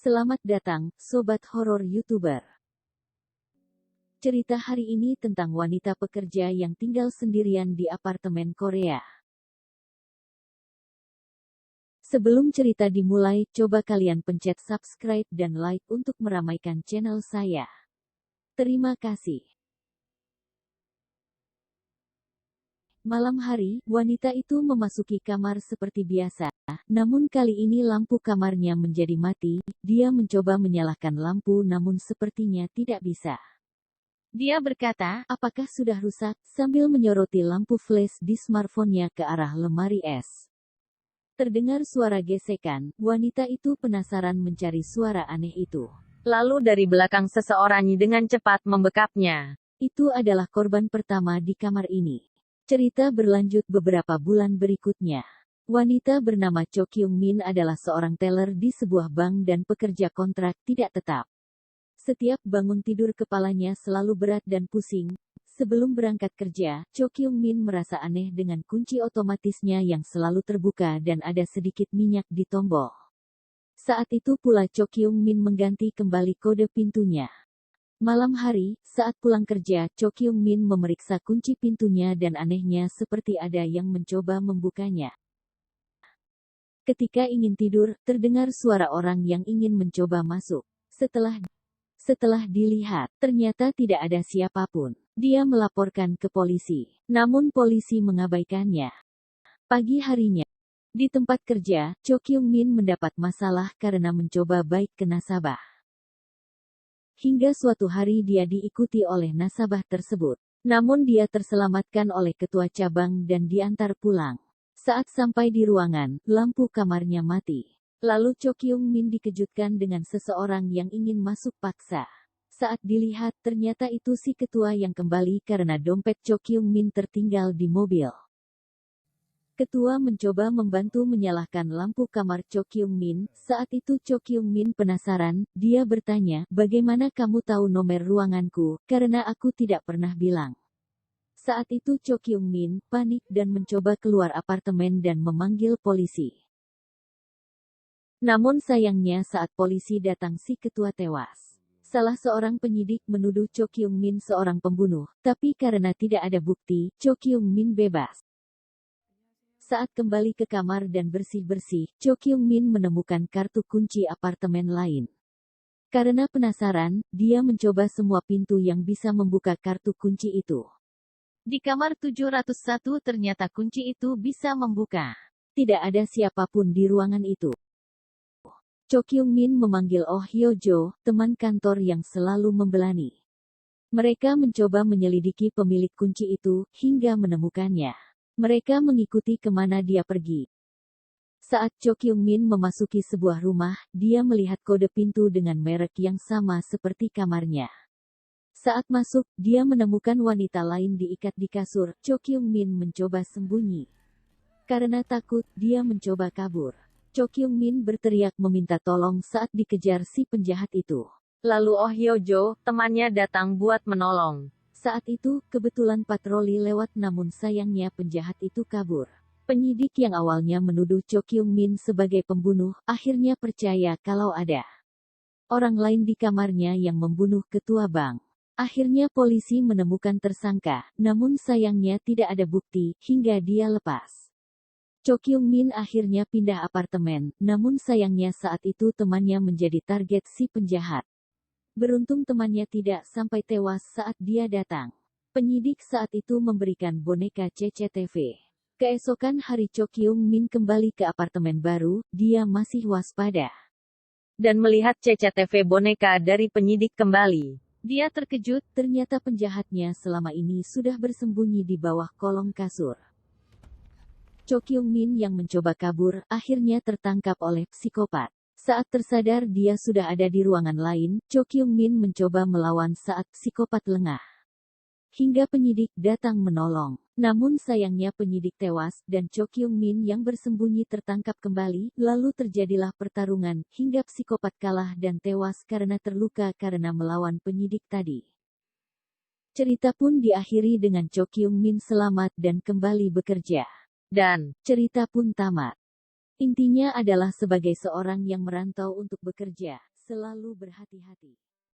Selamat datang, Sobat Horor YouTuber. Cerita hari ini tentang wanita pekerja yang tinggal sendirian di apartemen Korea. Sebelum cerita dimulai, coba kalian pencet subscribe dan like untuk meramaikan channel saya. Terima kasih. Malam hari, wanita itu memasuki kamar seperti biasa. Namun kali ini lampu kamarnya menjadi mati. Dia mencoba menyalakan lampu namun sepertinya tidak bisa. Dia berkata, "Apakah sudah rusak?" sambil menyoroti lampu flash di smartphone-nya ke arah lemari es. Terdengar suara gesekan. Wanita itu penasaran mencari suara aneh itu. Lalu dari belakang seseorang dengan cepat membekapnya. Itu adalah korban pertama di kamar ini. Cerita berlanjut beberapa bulan berikutnya. Wanita bernama Cho Kyung Min adalah seorang teller di sebuah bank dan pekerja kontrak tidak tetap. Setiap bangun tidur kepalanya selalu berat dan pusing. Sebelum berangkat kerja, Cho Kyung Min merasa aneh dengan kunci otomatisnya yang selalu terbuka dan ada sedikit minyak di tombol. Saat itu pula Cho Kyung Min mengganti kembali kode pintunya. Malam hari, saat pulang kerja, Cho Kyung Min memeriksa kunci pintunya dan anehnya seperti ada yang mencoba membukanya. Ketika ingin tidur, terdengar suara orang yang ingin mencoba masuk. Setelah dilihat, ternyata tidak ada siapapun. Dia melaporkan ke polisi. Namun polisi mengabaikannya. Pagi harinya, di tempat kerja, Cho Kyung Min mendapat masalah karena mencoba baik ke nasabah. Hingga suatu hari dia diikuti oleh nasabah tersebut. Namun dia terselamatkan oleh ketua cabang dan diantar pulang. Saat sampai di ruangan, lampu kamarnya mati. Lalu Cho Kyung Min dikejutkan dengan seseorang yang ingin masuk paksa. Saat dilihat, ternyata itu si ketua yang kembali karena dompet Cho Kyung Min tertinggal di mobil. Ketua mencoba membantu menyalakan lampu kamar Cho Kyung Min. Saat itu Cho Kyung Min penasaran, dia bertanya, "Bagaimana kamu tahu nomor ruanganku? Karena aku tidak pernah bilang." Saat itu Cho Kyung Min panik dan mencoba keluar apartemen dan memanggil polisi. Namun sayangnya saat polisi datang si ketua tewas. Salah seorang penyidik menuduh Cho Kyung Min seorang pembunuh, tapi karena tidak ada bukti, Cho Kyung Min bebas. Saat kembali ke kamar dan bersih-bersih, Cho Kyung Min menemukan kartu kunci apartemen lain. Karena penasaran, dia mencoba semua pintu yang bisa membuka kartu kunci itu. Di kamar 701 ternyata kunci itu bisa membuka. Tidak ada siapapun di ruangan itu. Cho Kyung Min memanggil Oh Hyo Jo, teman kantor yang selalu membelani. Mereka mencoba menyelidiki pemilik kunci itu, hingga menemukannya. Mereka mengikuti kemana dia pergi. Saat Cho Kyung Min memasuki sebuah rumah, dia melihat kode pintu dengan merek yang sama seperti kamarnya. Saat masuk, dia menemukan wanita lain diikat di kasur. Cho Kyung Min mencoba sembunyi. Karena takut, dia mencoba kabur. Cho Kyung Min berteriak meminta tolong saat dikejar si penjahat itu. Lalu Oh Hyo Jo, temannya datang buat menolong. Saat itu, kebetulan patroli lewat namun sayangnya penjahat itu kabur. Penyidik yang awalnya menuduh Cho Kyung Min sebagai pembunuh, akhirnya percaya kalau ada orang lain di kamarnya yang membunuh ketua bank. Akhirnya polisi menemukan tersangka, namun sayangnya tidak ada bukti, hingga dia lepas. Cho Kyung Min akhirnya pindah apartemen, namun sayangnya saat itu temannya menjadi target si penjahat. Beruntung temannya tidak sampai tewas saat dia datang. Penyidik saat itu memberikan boneka CCTV. Keesokan hari Cho Kyung Min kembali ke apartemen baru, dia masih waspada. Dan melihat CCTV boneka dari penyidik kembali. Dia terkejut, ternyata penjahatnya selama ini sudah bersembunyi di bawah kolong kasur. Cho Kyung Min yang mencoba kabur, akhirnya tertangkap oleh psikopat. Saat tersadar dia sudah ada di ruangan lain, Cho Kyung Min mencoba melawan saat psikopat lengah. Hingga penyidik datang menolong. Namun sayangnya penyidik tewas, dan Cho Kyung Min yang bersembunyi tertangkap kembali, lalu terjadilah pertarungan, hingga psikopat kalah dan tewas karena terluka karena melawan penyidik tadi. Cerita pun diakhiri dengan Cho Kyung Min selamat dan kembali bekerja. Dan, cerita pun tamat. Intinya adalah sebagai seorang yang merantau untuk bekerja, Selalu berhati-hati.